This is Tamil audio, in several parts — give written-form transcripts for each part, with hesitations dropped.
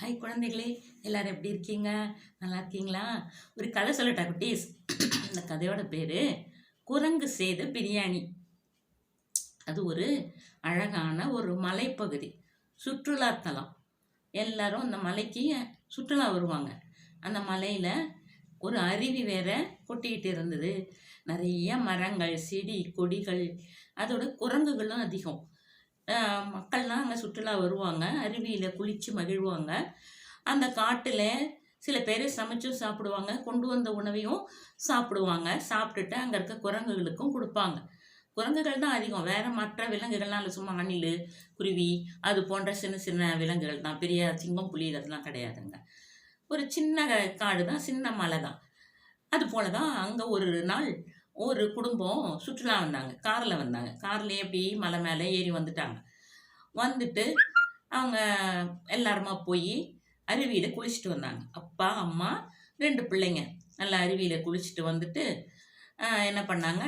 ஹாய் குழந்தைகளே, எல்லாரும் எப்படி இருக்கீங்க? நல்லா இருக்கீங்களா? ஒரு கதை சொல்லட்டா குட்டீஸ்? இந்த கதையோட பேரு குரங்கு செய்த பிரியாணி. அது ஒரு அழகான ஒரு மலைப்பகுதி, சுற்றுலாத்தலம். எல்லாரும் அந்த மலைக்கு சுற்றுலா வருவாங்க. அந்த மலையில ஒரு அருவி வேற கொட்டிக்கிட்டு இருந்தது. நிறைய மரங்கள், செடி, கொடிகள், அதோட குரங்குகளும் அதிகம். மக்கள்லாம் அங்கே சுற்றுலா வருவாங்க, அருவியில் குளித்து மகிழ்வாங்க. அந்த காட்டில் சில பேர் சமைச்சும் சாப்பிடுவாங்க, கொண்டு வந்த உணவையும் சாப்பிடுவாங்க. சாப்பிட்டுட்டு அங்கே இருக்க குரங்குகளுக்கும் கொடுப்பாங்க. குரங்குகள் தான் அதிகம், வேற மற்ற விலங்குகள்லாம் இல்லை. சும்மா அணில், குருவி, அது போன்ற சின்ன சின்ன விலங்குகள் தான். பெரிய சிங்கம், புலி அதெல்லாம் கிடையாதுங்க. ஒரு சின்ன காடு தான், சின்ன மலை தான். அது போல தான் அங்கே ஒரு நாள் ஒரு குடும்பம் சுற்றுலா வந்தாங்க. காரில் வந்தாங்க. கார்லேயே அப்படி மலை மேலே ஏறி வந்துட்டாங்க. வந்துட்டு அவங்க எல்லாருமா போய் அருவியில் குளிச்சுட்டு வந்தாங்க. அப்பா, அம்மா, 2 பிள்ளைங்க நல்லா அருவியில் குளிச்சுட்டு வந்துட்டு என்ன பண்ணாங்க,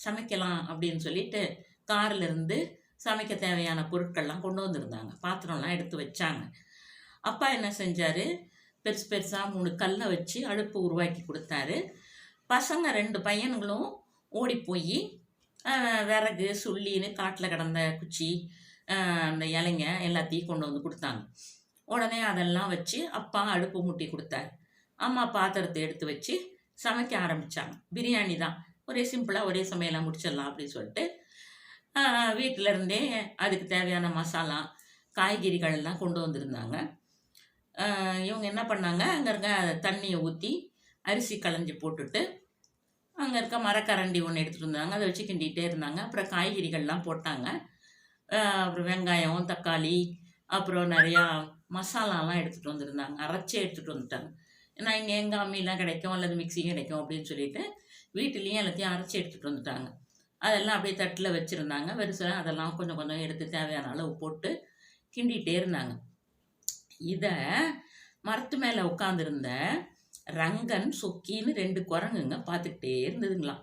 சமைக்கலாம் அப்படின்னு சொல்லிட்டு காரில் இருந்து சமைக்க தேவையான பொருட்கள்லாம் கொண்டு வந்திருந்தாங்க. பாத்திரம்லாம் எடுத்து வச்சாங்க. அப்பா என்ன செஞ்சார், பெருசு பெருசாக 3 கல்லை வச்சு அடுப்பு உருவாக்கி கொடுத்தாரு. பசங்க 2 பையன்களும் ஓடி போய் விறகு, சுள்ளின்னு காட்டில் கிடந்த குச்சி, அந்த இலைங்க எல்லாத்தையும் கொண்டு வந்து கொடுத்தாங்க. உடனே அதெல்லாம் வச்சு அப்பா அடுப்பு மூட்டி கொடுத்தாரு. அம்மா பாத்திரத்தை எடுத்து வச்சு சமைக்க ஆரம்பித்தாங்க. பிரியாணி தான், ஒரே சிம்பிளாக ஒரே சமையலாக முடிச்சிடலாம் அப்படின்னு சொல்லிட்டு வீட்டில் இருந்தே அதுக்கு தேவையான மசாலா, காய்கறிகள் எல்லாம் கொண்டு வந்திருந்தாங்க. இவங்க என்ன பண்ணாங்க, அங்கே இருக்க தண்ணியை ஊற்றி அரிசி களைஞ்சி போட்டுட்டு அங்கே இருக்க மரக்கரண்டி ஒன்று எடுத்துகிட்டு இருந்தாங்க. அதை வச்சு கிண்டிகிட்டே இருந்தாங்க. அப்புறம் காய்கறிகள்லாம் போட்டாங்க. அப்புறம் வெங்காயம், தக்காளி, அப்புறம் நிறையா மசாலாலாம் எடுத்துகிட்டு வந்திருந்தாங்க. அரைச்சே எடுத்துகிட்டு வந்துட்டாங்க. ஏன்னா இங்கே எங்கள் அம்மிலாம் கிடைக்கும் அல்லது மிக்ஸி கிடைக்கும் அப்படின்னு சொல்லிட்டு வீட்டிலையும் எல்லாத்தையும் அரைச்சி எடுத்துகிட்டு வந்துட்டாங்க. அதெல்லாம் அப்படியே தட்டில் வச்சுருந்தாங்க. வெறுசாக அதெல்லாம் கொஞ்சம் கொஞ்சம் எடுத்து தேவையான அளவு போட்டு கிண்டிகிட்டே இருந்தாங்க. இதை மரத்து மேலே உட்காந்துருந்த ரங்கன், சொக்கின்னு 2 குரங்குங்க பார்த்துக்கிட்டே இருந்ததுங்களாம்.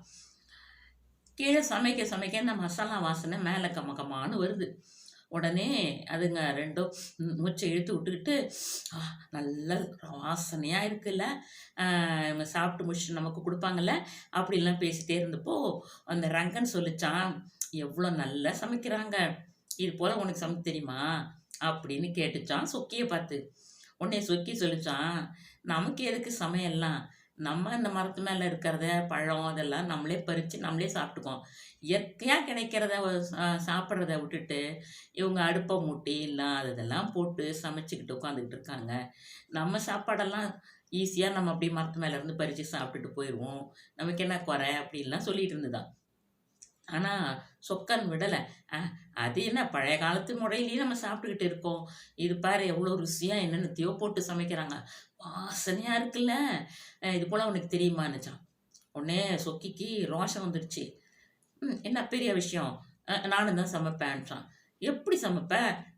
கீழே சமைக்க சமைக்க இந்த மசாலா வாசனை மேலே கமக்கமானு வருது. உடனே அதுங்க 2ம் மூச்சை இழுத்து விட்டுக்கிட்டு, நல்ல வாசனையாக இருக்குல்ல, இவங்க சாப்பிட்டு முடிச்சுட்டு நமக்கு கொடுப்பாங்கல்ல அப்படிலாம் பேசிகிட்டே இருந்தப்போ அந்த ரங்கன் சொல்லிச்சான், எவ்வளோ நல்லா சமைக்கிறாங்க, இது போல் உனக்கு சமைக்க தெரியுமா அப்படின்னு கேட்டுச்சான் சொக்கியை பார்த்து. உடனே சொக்கி சொல்லிச்சான், நமக்கு எதுக்கு சமையல்லாம், நம்ம இந்த மரத்து மேலே இருக்கிறத பழம் அதெல்லாம் நம்மளே பறித்து நம்மளே சாப்பிட்டுக்குவோம். இயற்கையாக கிடைக்கிறத சாப்பிட்றத விட்டுட்டு இவங்க அடுப்பை மூட்டி இல்லாததெல்லாம் போட்டு சமைச்சிக்கிட்டு உட்காந்துக்கிட்டு இருக்காங்க. நம்ம சாப்பாடெல்லாம் ஈஸியாக நம்ம அப்படியே மரத்து மேலே இருந்து பறித்து சாப்பிட்டுட்டு போயிடுவோம், நமக்கு என்ன குறை அப்படின்லாம் சொல்லிட்டு இருந்துதான். ஆனால் சொக்கன் விடலை. அது என்ன, பழைய காலத்து முறையிலேயே நம்ம சாப்பிட்டுக்கிட்டு இருக்கோம், இது பாரு எவ்வளோ ருசியாக என்னென்னத்தையோ போட்டு சமைக்கிறாங்க, வாசனையாக இருக்குல்ல, இது போல் உனக்கு தெரியுமான்னுச்சான். உடனே சொக்கிக்கு ரோஷம் வந்துடுச்சு. என்ன பெரிய விஷயம், நானும் தான் சமைப்பேன்றான். எப்படி சமைப்ப,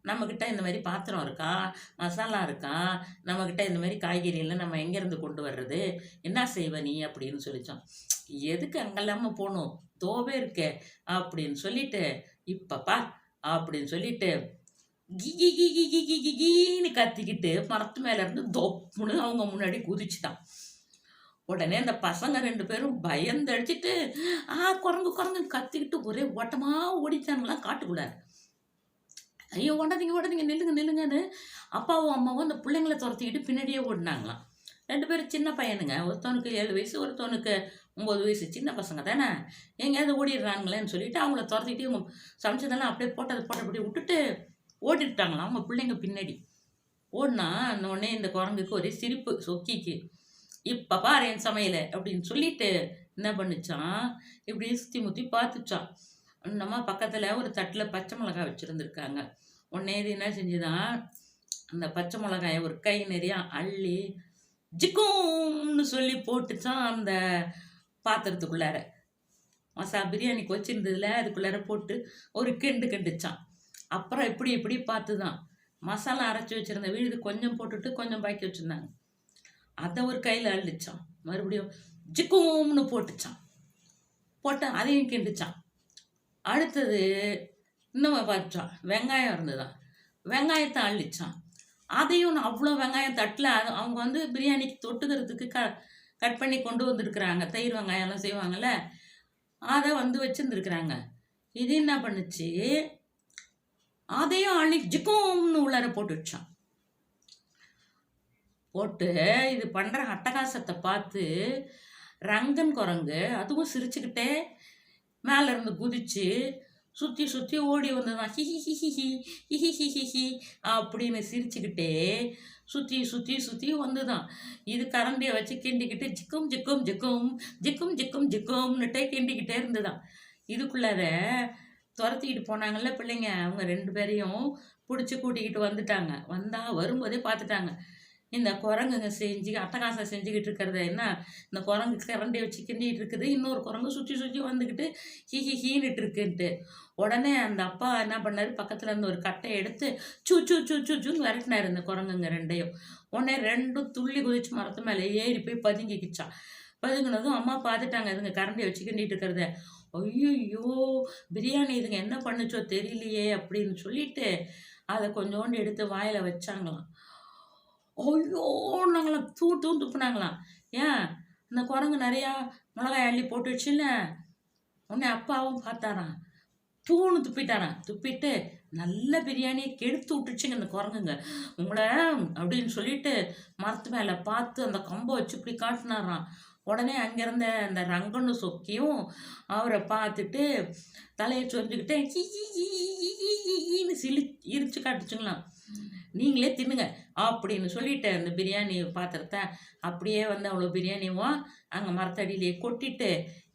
நம்மக்கிட்ட இந்த மாதிரி பாத்திரம் இருக்கா, மசாலா இருக்கா, நம்மக்கிட்ட இந்த மாதிரி காய்கறியெல்லாம் நம்ம எங்கேருந்து கொண்டு வர்றது, என்ன செய்வ நீ அப்படின்னு சொல்லிச்சான். எதுக்கு அங்கெல்லாமல் போகணும், தோவே இருக்கே அப்படின்னு சொல்லிட்டு, இப்பப்பா அப்படின்னு சொல்லிட்டு கி கி கி கி கி கி கீன்னு கத்திக்கிட்டு மரத்து மேலே இருந்து தொப்புன்னு அவங்க முன்னாடி குதிச்சுட்டான். உடனே அந்த பசங்க 2 பேரும் பயந்தடிச்சிட்டு குரங்கு குரங்குன்னு கத்திக்கிட்டு ஒரே ஓட்டமாக ஓடிச்சானுங்களாம் காட்டுக்குள்ளார. ஐயோ ஓடாதீங்க ஓடாதீங்க, நில்லுங்க நில்லுங்கன்னு அப்பாவும் அம்மாவும் அந்த பிள்ளைங்களை துரத்திக்கிட்டு பின்னாடியே ஓடினாங்களாம். 2 பேரும் சின்ன பையனுங்க, ஒருத்தவனுக்கு 7 வயசு, ஒருத்தவனுக்கு 9 வயசு, சின்ன பசங்க தானே, எங்கேயாவது ஓடிடுறாங்களேன்னு சொல்லிட்டு அவங்கள துரத்திக்கிட்டு இவங்க சமைச்சதெல்லாம் அப்படியே போட்டபடி விட்டுட்டு ஓடிட்டாங்களாம் அவங்க பிள்ளைங்க பின்னாடி. ஓடினா அந்த உடனே இந்த குரங்குக்கு ஒரே சிரிப்பு சொக்கிக்கு. இப்போ பாரு என் சமையலை அப்படின்னு சொல்லிட்டு என்ன பண்ணிச்சான், இப்படி சுற்றி முற்றி பார்த்துச்சான். நம்ம பக்கத்தில் ஒரு தட்டில் பச்சை மிளகாய் வச்சுருந்துருக்காங்க. உடனே இது என்ன செஞ்சுதான், அந்த பச்சை மிளகாயை ஒரு கை நிறையா அள்ளி ஜிக்கும்னு சொல்லி போட்டுச்சான் அந்த பாத்திரத்துக்குள்ளார. பிரியாணிக்கு வச்சுருந்ததுல அதுக்குள்ளார போட்டு ஒரு கிண்டுச்சான். அப்புறம் இப்படி பார்த்து தான் மசாலா அரைச்சி வச்சுருந்த விழுது கொஞ்சம் போட்டுட்டு கொஞ்சம் பாக்கி வச்சுருந்தாங்க, அதை ஒரு கையில் அள்ளிச்சான். மறுபடியும் ஜிக்கும்னு போட்டுச்சான், போட்டான் அதையும் கிண்டுச்சான். அடுத்தது இன்னும் பார்த்துச்சான், வெங்காயம் இருந்துதான், வெங்காயத்தை அள்ளிச்சான். அதையும் நான் அவ்வளோ வெங்காயம் தட்டில் அவங்க வந்து பிரியாணிக்கு தொட்டுக்கிறதுக்கு கட் பண்ணி கொண்டு வந்திருக்கிறாங்க. தயிர் வெங்காயம்லாம் செய்வாங்கள்ல, அதை வந்து வச்சுருந்துருக்குறாங்க. இது என்ன பண்ணுச்சு, அதையும் அள்ளி ஜிக்கும்னு உள்ளார போட்டு வச்சான். போட்டு இது பண்ணுற அட்டகாசத்தை பார்த்து ரங்கன் குரங்கு அதுவும் சிரிச்சுக்கிட்டே மேலே இருந்து குதிச்சு சுற்றி சுற்றி ஓடி வந்ததுதான். ஹிஹி ஹிஹி ஹிஹி ஹிஹி அப்படின்னு சிரிச்சுக்கிட்டே சுற்றி சுற்றி சுற்றி வந்துதான். இது கரண்டியை வச்சு கிண்டிக்கிட்டு ஜிக்கும் ஜிக்கும் ஜிக்கும் ஜிக்கும் ஜிக்கும் ஜிக்கும்னுட்டே கிண்டிக்கிட்டே இருந்துதான். இதுக்குள்ளார துரத்திக்கிட்டு போனாங்கல்ல பிள்ளைங்க, அவங்க 2 பேரையும் பிடிச்சி கூட்டிக்கிட்டு வந்துட்டாங்க. வரும்போதே பார்த்துட்டாங்க இந்த குரங்குங்க அட்டகாசம் செஞ்சுக்கிட்டு இருக்கிறத. என்ன இந்த குரங்கு கரண்டி வச்சு கிண்டிகிட்டு இருக்குது, இன்னொரு குரங்கு சுற்றி சுற்றி வந்துக்கிட்டு ஹீன்னுட்டு இருக்குன்ட்டு. உடனே அந்த அப்பா என்ன பண்ணார், பக்கத்தில் இருந்து ஒரு கட்டையை எடுத்து சூ சூ சூ சூ சூன்னு விரட்டினார் இந்த குரங்குங்க 2ஐயும். உடனே 2ம் துள்ளி குதிச்சு மரத்து மேலே ஏறி போய் பதுங்கிக்கிச்சான். பதுங்கினதும் அம்மா பார்த்துட்டாங்க இதுங்க கரண்டியை வச்சு கிண்டிட்டு இருக்கிறத. ஐயோ பிரியாணி இதுங்க என்ன பண்ணுச்சோ தெரியலையே அப்படின்னு சொல்லிட்டு அதை கொஞ்சோண்டு எடுத்து வாயில் வச்சாங்களாம். ஐயோ நாங்களாம் தூன்னு துப்புனாங்களாம். ஏன் இந்த குரங்கு நிறையா மிளகாய் அள்ளி போட்டு வச்சுல்ல. உடனே அப்பாவும் பார்த்தாராம், தூணு துப்பிட்டாரான். துப்பிட்டு நல்ல பிரியாணியை கெடுத்து விட்டுச்சுங்க இந்த குரங்குங்க உங்களை அப்படின்னு சொல்லிட்டு மரத்து மேலே பார்த்து அந்த கம்பை வச்சு இப்படி காட்டினாராம். உடனே அங்கேருந்த அந்த ரங்கன்னு சொக்கியும் அவரை பார்த்துட்டு தலையை சொரிஞ்சுக்கிட்டே இரிச்சு காட்டுச்சுங்களாம். நீங்களே தின்னுங்க அப்படின்னு சொல்லிட்டு அந்த பிரியாணி பாத்திரத்தை அப்படியே வந்து அவ்வளோ பிரியாணியும் அங்கே மரத்தடியிலேயே கொட்டிட்டு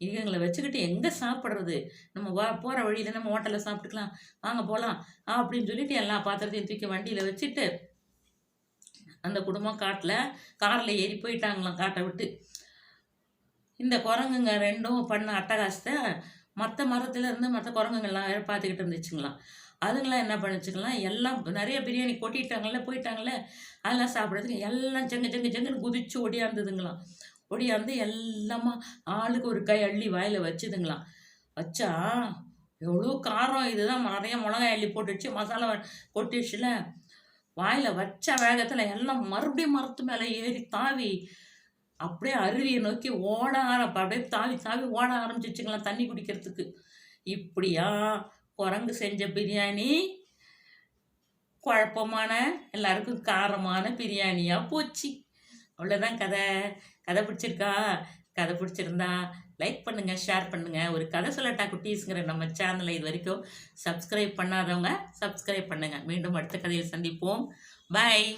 இதுங்களை வச்சுக்கிட்டு எங்கே சாப்பிட்றது, நம்ம போகிற வழியில் நம்ம ஹோட்டலில் சாப்பிட்டுக்கலாம், வாங்க போகலாம் அப்படின்னு சொல்லிட்டு எல்லா பாத்திரத்தையும் தூக்கி வண்டியில் வச்சுட்டு அந்த குடும்பம் காரில் ஏறி போயிட்டாங்களாம் காட்டை விட்டு. இந்த குரங்குங்க 2ம் பண்ண அட்டகாசத்தை மற்ற மரத்துலேருந்து மற்ற குரங்குங்கள்லாம் வேறு பார்த்துக்கிட்டு இருந்துச்சுங்களாம். அதுங்களாம் என்ன பண்ணிச்சுக்கலாம், எல்லாம் நிறைய பிரியாணி கொட்டிட்டாங்கல்ல போயிட்டாங்களே, அதெல்லாம் சாப்பிட்றதுக்கு எல்லாம் ஜங்குன்னு குதிச்சு ஒடியாந்துதுங்களாம். ஒடியாந்து எல்லாமா ஆளுக்கு ஒரு கை அள்ளி வாயில் வச்சுதுங்களாம். வச்சா எவ்வளோ காரம், இதுதான் நிறைய மிளகாய் அள்ளி போட்டுடுச்சு, மசாலா கொட்டிடுச்சுல. வாயில் வச்ச வேகத்தில் எல்லாம் மறுபடியும் மரத்து மேலே ஏறி தாவி அப்படியே அருவியை நோக்கி அப்படியே தாவி தாவி ஓட ஆரம்பிச்சிச்சுங்களாம் தண்ணி குடிக்கிறதுக்கு. இப்படியா குரங்கு செஞ்ச பிரியாணி குழப்பமான எல்லாருக்கும் காரமான பிரியாணியாக போச்சு. அவ்வளோதான் கதை. கதை பிடிச்சிருக்கா? கதை பிடிச்சிருந்தா லைக் பண்ணுங்கள், ஷேர் பண்ணுங்கள். ஒரு கதை சொல்லட்டா குட்டீஸ்ங்கிற நம்ம சேனலை இது வரைக்கும் சப்ஸ்கிரைப் பண்ணாதவங்க சப்ஸ்கிரைப் பண்ணுங்கள். மீண்டும் அடுத்த கதையில் சந்திப்போம். பாய்.